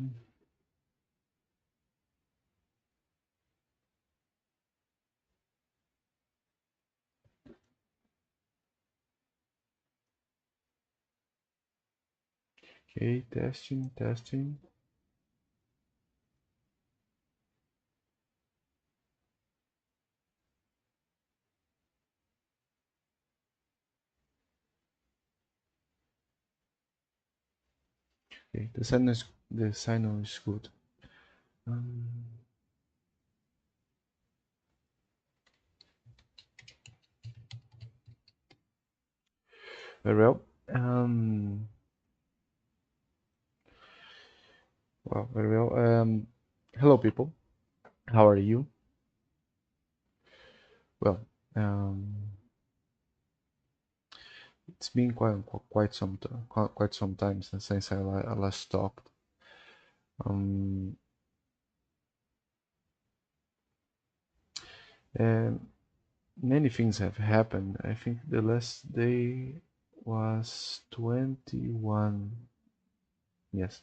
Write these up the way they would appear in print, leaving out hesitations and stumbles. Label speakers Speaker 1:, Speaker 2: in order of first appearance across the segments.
Speaker 1: Mm. Okay, testing, testing. Okay, the signal is good. Um, Very well. Um, well, very well. Hello, people. How are you? Well, um, it's been quite some time since I last talked. Um, and many things have happened. I think the last day was 21. Yes,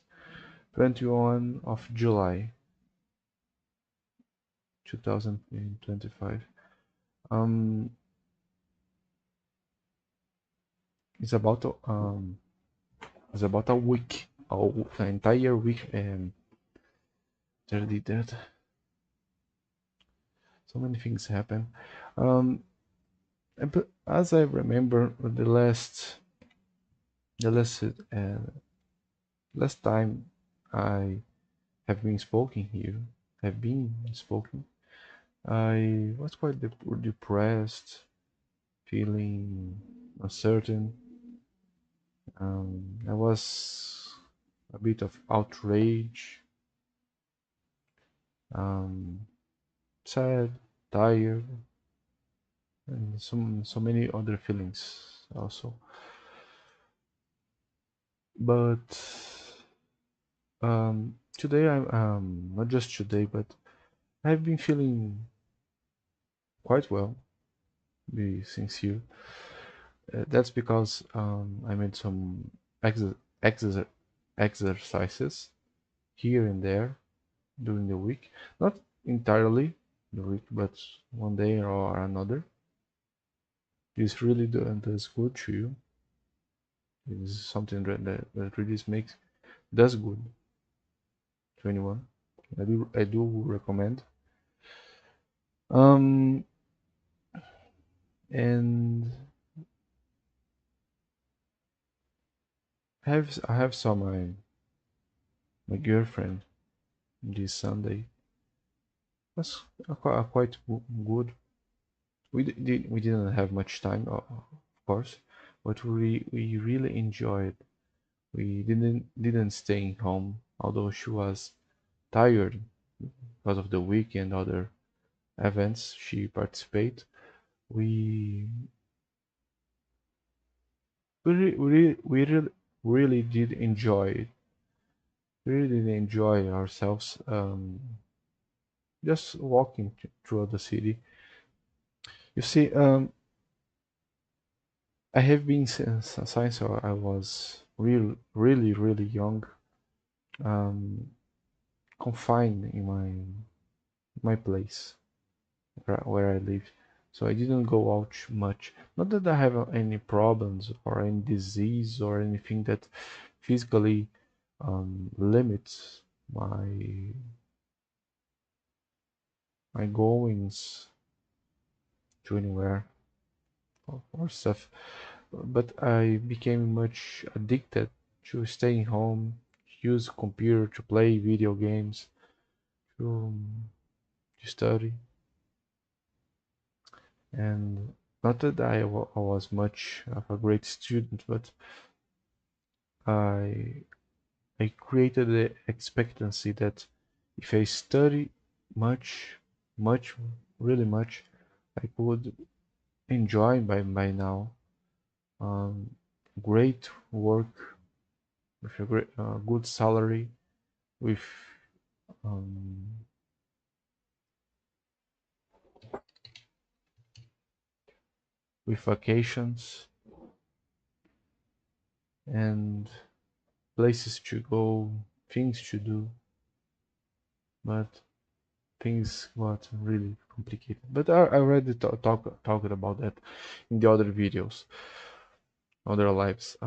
Speaker 1: 21 of July, 2025. Um, it's about a week, an entire week, that did that. So many things happen. Um, but as I remember, the last time I have been spoken here, have been spoken, I was quite depressed, feeling uncertain. I was a bit of outrage, um, sad, tired, and so many other feelings also. But today I'm not just today, but I've been feeling quite well. Be sincere. That's because I made some exer exer exercises here and there during the week, not entirely the week, but one day or another. This really does good to you. It is something that really does good to anyone. I do recommend. Um, and I have saw my girlfriend this Sunday. Was quite good. We didn't have much time, of course, but we really enjoyed. We didn't stay home, although she was tired because of the week and other events she participated. We we really did enjoy it. We really did enjoy ourselves, just walking through the city. You see, I have been since I was really young, um, confined in my place where I live. So I didn't go out much. Not that I have any problems or any disease or anything that physically limits my goings to anywhere or stuff. But I became much addicted to staying home, use computer to play video games, to study, and not that I was much of a great student, but I I created the expectancy that if I study much, much, really much, I could enjoy by now um, great work with a good salary, with um, with vacations and places to go, things to do, but things got really complicated. But I already talked about that in the other videos, other lives.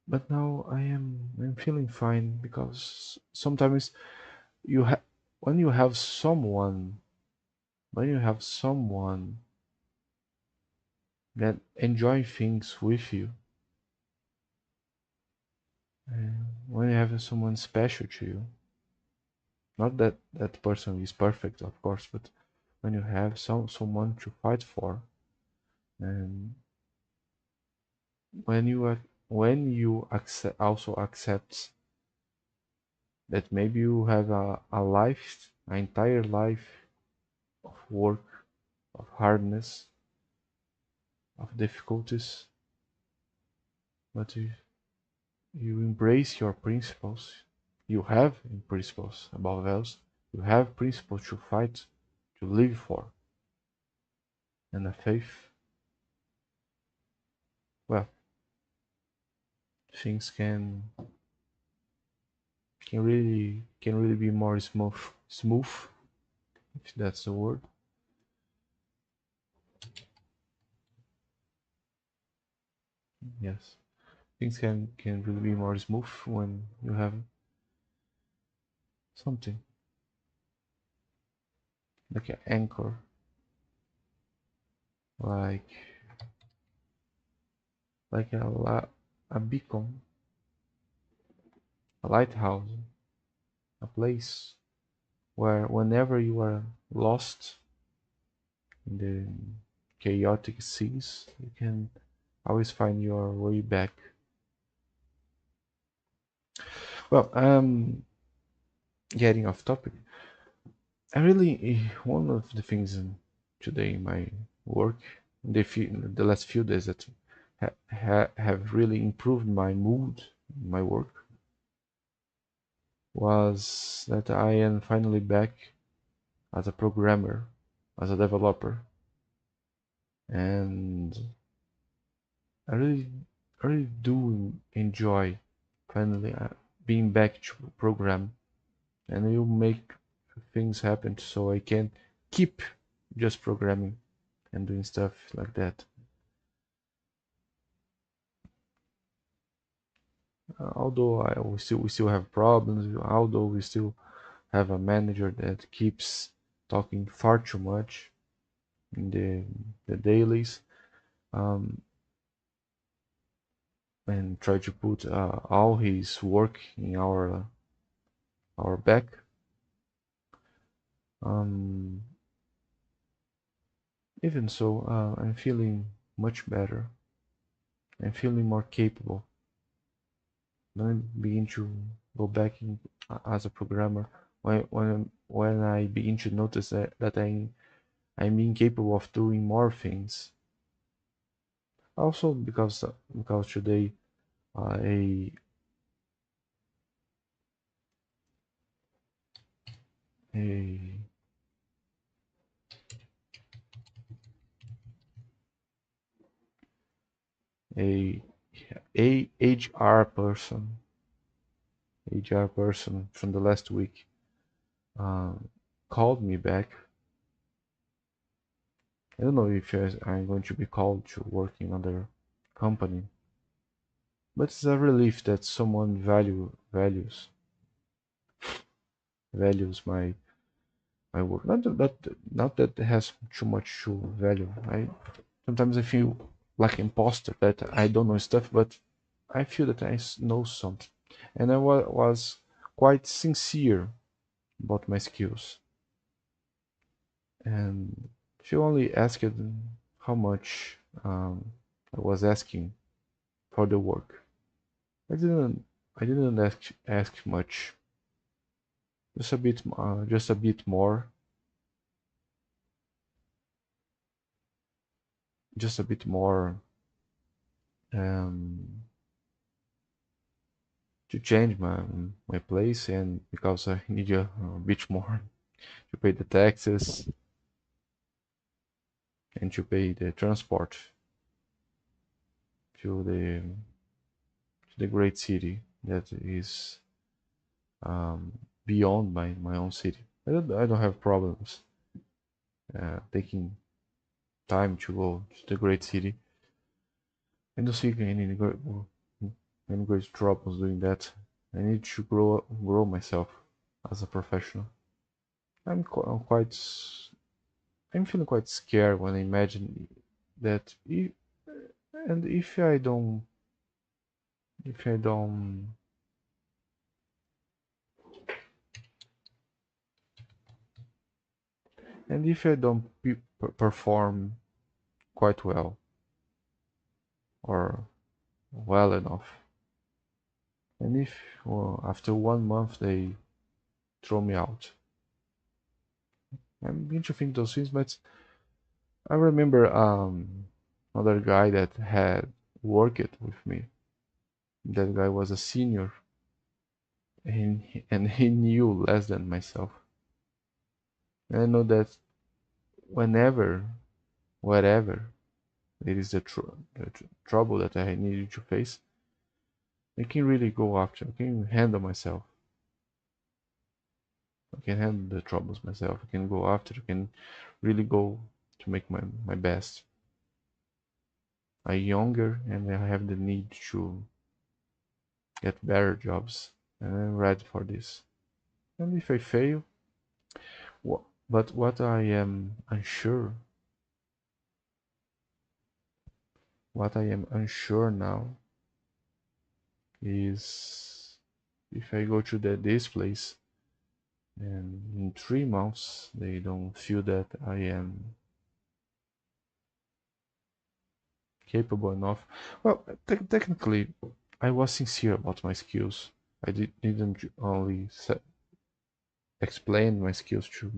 Speaker 1: But now I'm feeling fine because sometimes you have when you have someone when you have someone that enjoy things with you, when you have someone special to you, not that that person is perfect, of course, but when you have someone to fight for, and when you also accept that maybe you have a life, an entire life of work, of hardness, of difficulties, but you embrace your principles. You have principles above else. You have principles to fight, to live for, and a faith. Well, things can really be more smooth, if that's the word. Yes, things can really be more smooth when you have something like an anchor, like a beacon, a lighthouse, a place where whenever you are lost in the chaotic seas, you can always find your way back. Well, getting off topic, I really one of the things today in my work, the last few days that have really improved my mood, my work, was that I am finally back as a programmer, as a developer, and I really, I really do enjoy finally being back to program, and you make things happen so I can keep just programming and doing stuff like that. Although we still have problems, although we still have a manager that keeps talking far too much in the dailies, um, and try to put all his work in our back. Um, Even so, I'm feeling much better. I'm feeling more capable. Then I begin to go back as a programmer. When I begin to notice that I'm being capable of doing more things. Also because today a a a a HR person from the last week um, called me back. I don't know if I'm going to be called to work in another company, but it's a relief that someone values my work. Not that it has too much to value. I sometimes I feel like imposter that I don't know stuff, but I feel that I know something, and I was quite sincere about my skills. And she only asked how much I was asking for the work. I didn't I didn't ask much, just a bit more, just a bit more um, to change my place, and because I need a bit more to pay the taxes and to pay the transport to the great city that is um, beyond my own city. I don't have problems taking time to go to the great city. I don't see any great troubles doing that. I need to grow myself as a professional. I'm quite I'm feeling quite scared when I imagine that if if I don't if I don't perform quite well or well enough, and if well, after 1 month they throw me out, I'm beginning to think those things. But I remember another guy that had worked with me. That guy was a senior, and he knew less than myself. And I know that whenever, wherever it is the trouble that I needed to face, I can really go after. I can handle myself. I can handle the troubles myself. I can go after. I can really go to make my best. I'm younger and I have the need to get better jobs, and I'm ready for this. And if I fail, but what I am unsure now is if I go to this place and in 3 months they don't feel that I am capable enough. Well, technically, I was sincere about my skills. Didn't only explain my skills to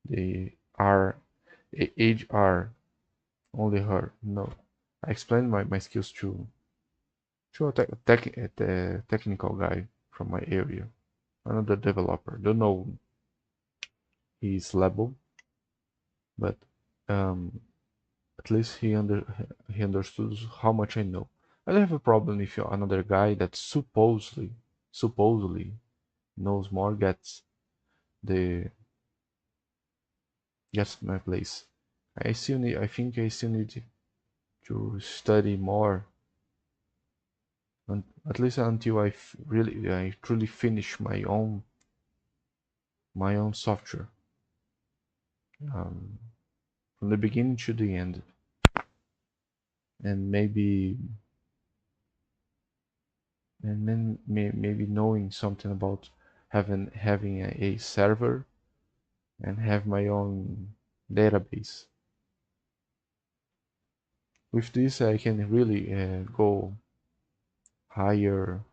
Speaker 1: the R HR only her. No, I explained my skills to a technical guy from my area, another developer. Don't know his level, but um, at least he understood how much I know. I don't have a problem if you're another guy that supposedly knows more the gets my place. I think I still need to study more, at least until I truly finish my own software, um, from the beginning to the end, and maybe knowing something about having a server and have my own database. With this, I can really go higher,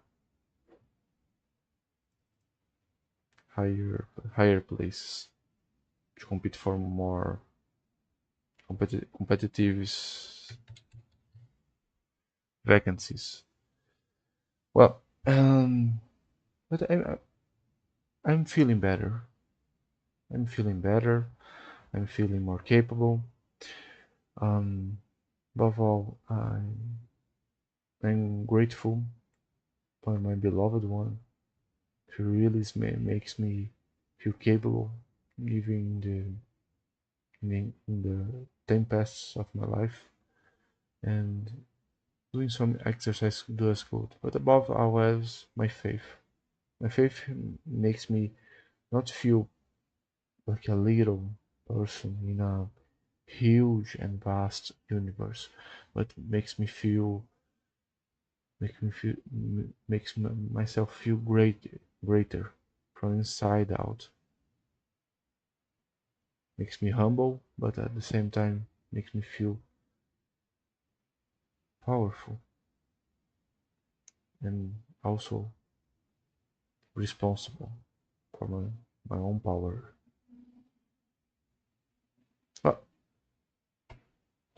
Speaker 1: higher, higher places to compete for more competitive vacancies. Well, but I'm feeling better. I'm feeling better. I'm feeling more capable. Um, Above all, I'm grateful for my beloved one, who really makes me feel capable, even in the tempests of my life, and doing some exercise does good. But above all else, my faith. My faith makes me not feel like a little person in a huge and vast universe, but makes myself feel greater from inside out. Makes me humble, but at the same time makes me feel powerful and also responsible for my own power.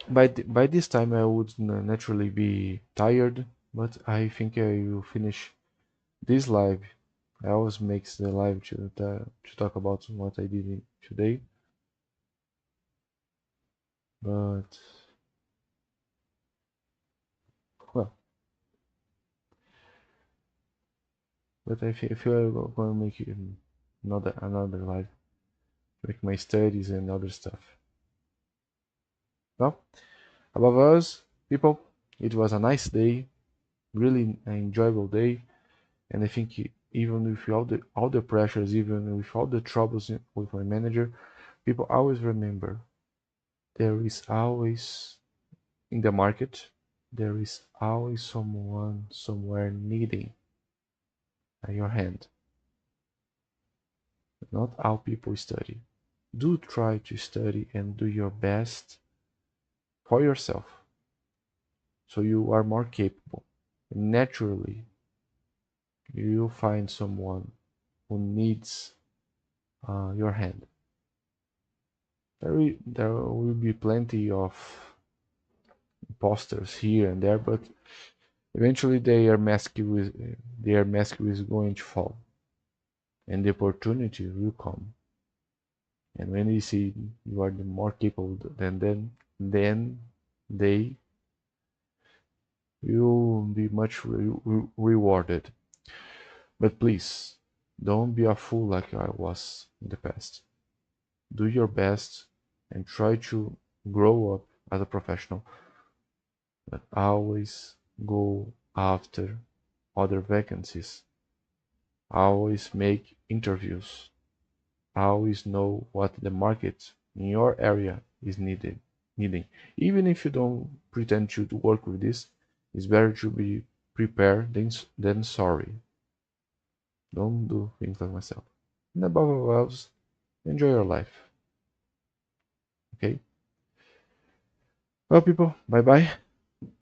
Speaker 1: But by this time I would naturally be tired, but I think I will finish this live. I always makes the live to talk about what I did today, but well, but I feel I'm gonna make it another live, make my studies and other stuff. Well, above us, people, it was a nice day, really an enjoyable day, and I think even with all the pressures, even with all the troubles with my manager, people always remember there is always in the market, there is always someone somewhere needing your hand. Not all people study. Do try to study and do your best for yourself so you are more capable. Naturally, you'll find someone who needs your hand. There will be plenty of imposters here and there, but eventually their mask is going to fall, and the opportunity will come. And when you see you are more capable than them, then they will be much rewarded. But please, don't be a fool like I was in the past. Do your best and try to grow up as a professional, but always go after other vacancies. Always make interviews. Always know what the market in your area is needing. Even if you don't pretend to work with this, it's better to be prepared than sorry. Don't do things like myself. And above all else, enjoy your life. Okay? Well, people, bye bye.